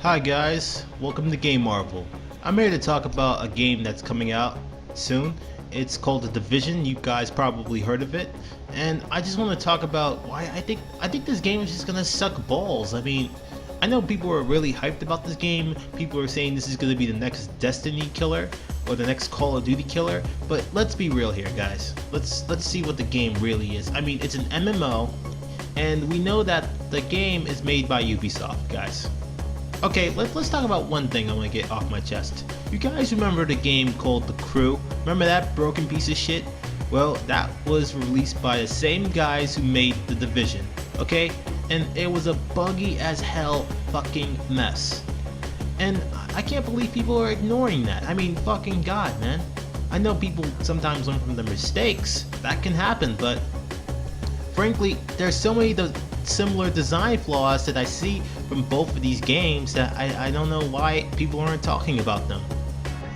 Hi guys, welcome to Game Marvel. I'm here to talk about a game that's coming out soon. It's called The Division. You guys probably heard of it, and I just want to talk about why I think this game is just gonna suck balls. I mean, I know people are really hyped about this game. People are saying this is gonna be the next Destiny killer or the next Call of Duty killer. But let's be real here, guys. Let's see what the game really is. I mean, it's an MMO, and we know that the game is made by Ubisoft, guys. Okay, let's talk about one thing I want to get off my chest. You guys remember the game called The Crew? Remember that broken piece of shit? Well, that was released by the same guys who made The Division, okay? And it was a buggy as hell fucking mess. And I can't believe people are ignoring that. I mean, fucking god, man. I know people sometimes learn from their mistakes. That can happen, but frankly, there's so many similar design flaws that I see from both of these games that I don't know why people aren't talking about them.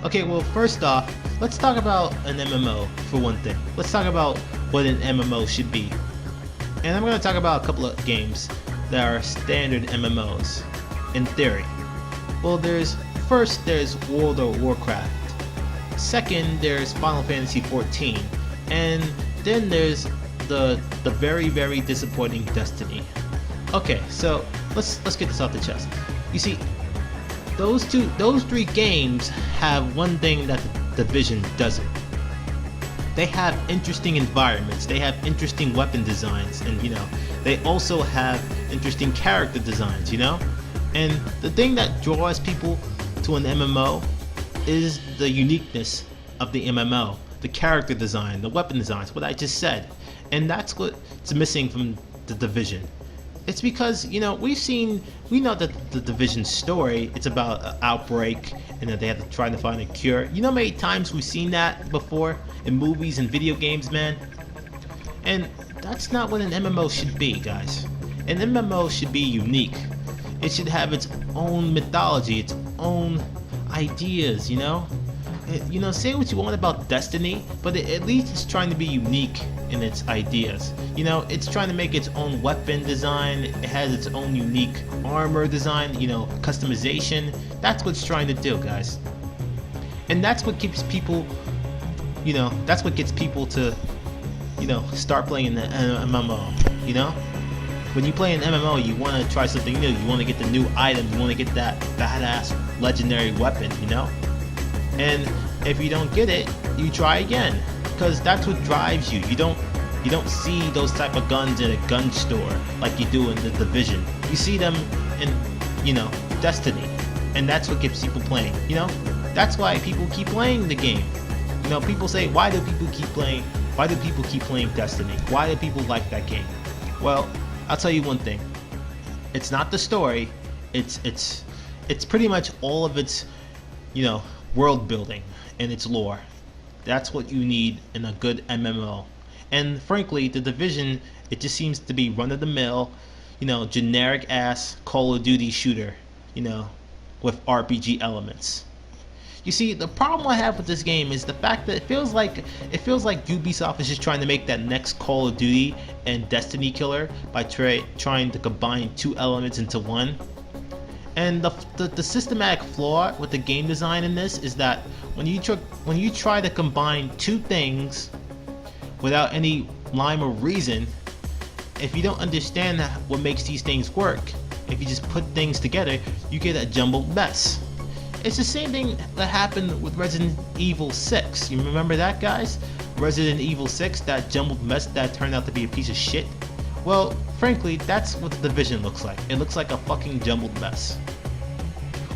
Okay, well, first off, let's talk about an MMO for one thing. Let's talk about what an MMO should be. And I'm going to talk about a couple of games that are standard MMOs, in theory. Well, there's World of Warcraft. Second, there's Final Fantasy XIV. And then there's the very disappointing Destiny. Okay, so let's get this off the chest. You see, those three games have one thing that the Division doesn't. They have interesting environments, they have interesting weapon designs, and they also have interesting character designs, And the thing that draws people to an MMO is the uniqueness of the MMO, the character design, the weapon designs, what I just said. And that's what's missing from the Division. It's because, we know that the Division story, it's about an outbreak and that they have to try to find a cure. You know how many times we've seen that before in movies and video games, man? And that's not what an MMO should be, guys. An MMO should be unique. It should have its own mythology, its own ideas, say what you want about Destiny, but at least it's trying to be unique in its ideas. It's trying to make its own weapon design, it has its own unique armor design, customization. That's what it's trying to do, guys. And that's what keeps people, that's what gets people to, start playing the MMO, When you play an MMO, you want to try something new, you want to get the new item, you want to get that badass legendary weapon, And if you don't get it, you try again, because that's what drives you. You don't see those type of guns in a gun store like you do in the Division. You see them in, Destiny, and that's what keeps people playing. That's why people keep playing the game. People say, why do people keep playing? Why do people keep playing Destiny? Why do people like that game? Well, I'll tell you one thing. It's not the story. It's pretty much all of its, world building and its lore. That's what you need in a good MMO. And frankly, the Division, it just seems to be run-of-the-mill, generic ass Call of Duty shooter, with RPG elements. You see, the problem I have with this game is the fact that it feels like Ubisoft is just trying to make that next Call of Duty and Destiny killer by trying to combine two elements into one. And the systematic flaw with the game design in this is that when you try to combine two things without any rhyme or reason, if you don't understand what makes these things work, if you just put things together, you get a jumbled mess. It's the same thing that happened with Resident Evil 6. You remember that, guys? Resident Evil 6, that jumbled mess that turned out to be a piece of shit. Well, frankly, that's what the Division looks like. It looks like a fucking jumbled mess,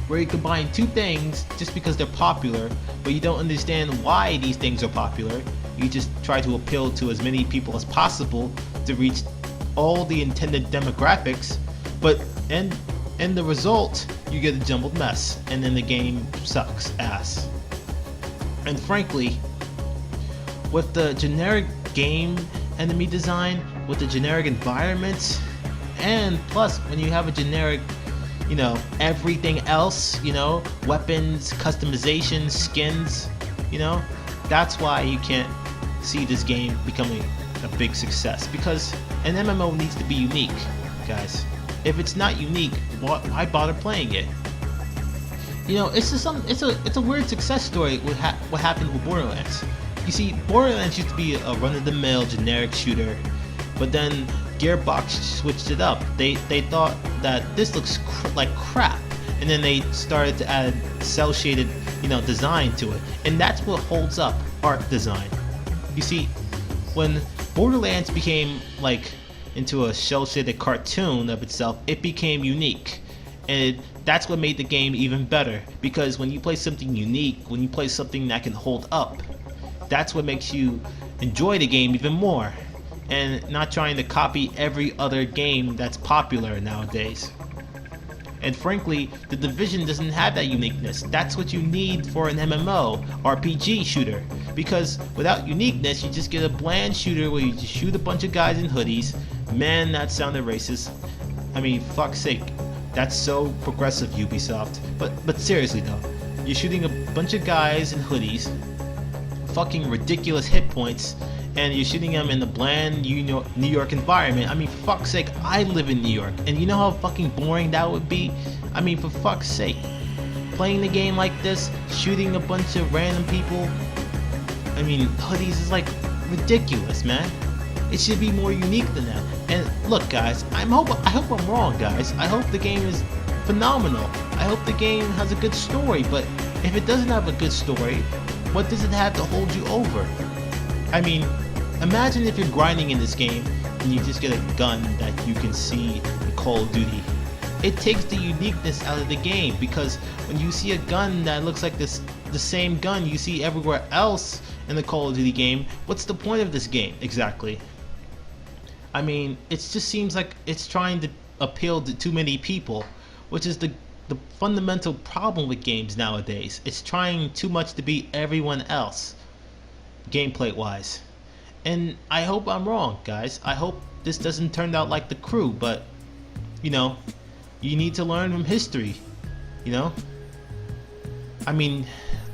where you combine two things just because they're popular, but you don't understand why these things are popular. You just try to appeal to as many people as possible to reach all the intended demographics, but in the result, you get a jumbled mess, and then the game sucks ass. And frankly, with the generic game enemy design, with the generic environments, and plus when you have a generic, everything else, weapons, customization, skins, that's why you can't see this game becoming a big success, because an MMO needs to be unique, guys. If it's not unique, why bother playing it? You know, it's just it's a weird success story. What happened with Borderlands? You see, Borderlands used to be a run-of-the-mill generic shooter, but then Gearbox switched it up. They thought that this looks like crap, and then they started to add cel-shaded, design to it, and that's what holds up art design. You see, when Borderlands became like into a cel-shaded cartoon of itself, it became unique. And that's what made the game even better, because when you play something unique, when you play something that can hold up, that's what makes you enjoy the game even more, and not trying to copy every other game that's popular nowadays. And frankly, The Division doesn't have that uniqueness. That's what you need for an MMO RPG shooter, because without uniqueness, you just get a bland shooter where you just shoot a bunch of guys in hoodies. Man, that sounded racist. I mean, fuck's sake. That's so progressive, Ubisoft. But seriously though, you're shooting a bunch of guys in hoodies, fucking ridiculous hit points, and you're shooting them in the bland New York environment. I mean, for fuck's sake, I live in New York, and you know how fucking boring that would be? I mean, for fuck's sake, playing the game like this, shooting a bunch of random people, I mean, hoodies is like ridiculous, man. It should be more unique than that. And look, guys, I hope I'm wrong, guys. I hope the game is phenomenal. I hope the game has a good story, but if it doesn't have a good story, what does it have to hold you over? I mean, imagine if you're grinding in this game and you just get a gun that you can see in Call of Duty. It takes the uniqueness out of the game, because when you see a gun that looks like the same gun you see everywhere else in the Call of Duty game, what's the point of this game exactly? I mean, it just seems like it's trying to appeal to too many people, which is the fundamental problem with games nowadays. It's trying too much to be everyone else, gameplay wise. And I hope I'm wrong, guys. I hope this doesn't turn out like The Crew, but you need to learn from history, I mean,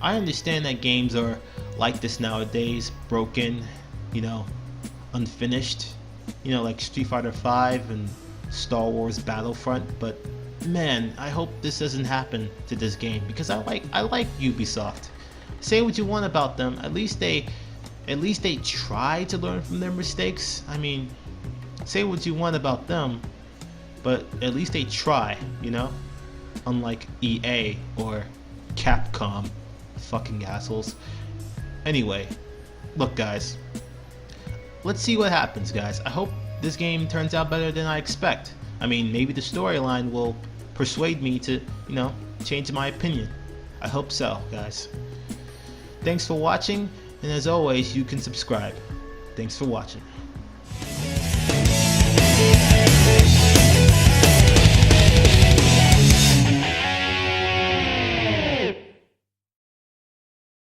I understand that games are like this nowadays, broken, unfinished, like Street Fighter V and Star Wars Battlefront, but man, I hope this doesn't happen to this game, because I like Ubisoft. Say what you want about them, at least they try to learn from their mistakes. I mean, say what you want about them, but at least they try, unlike EA or Capcom, fucking assholes. Anyway, look, guys, let's see what happens, guys. I hope this game turns out better than I expect. I mean, maybe the storyline will persuade me to, change my opinion. I hope so, guys. Thanks for watching, and as always, you can subscribe. Thanks for watching.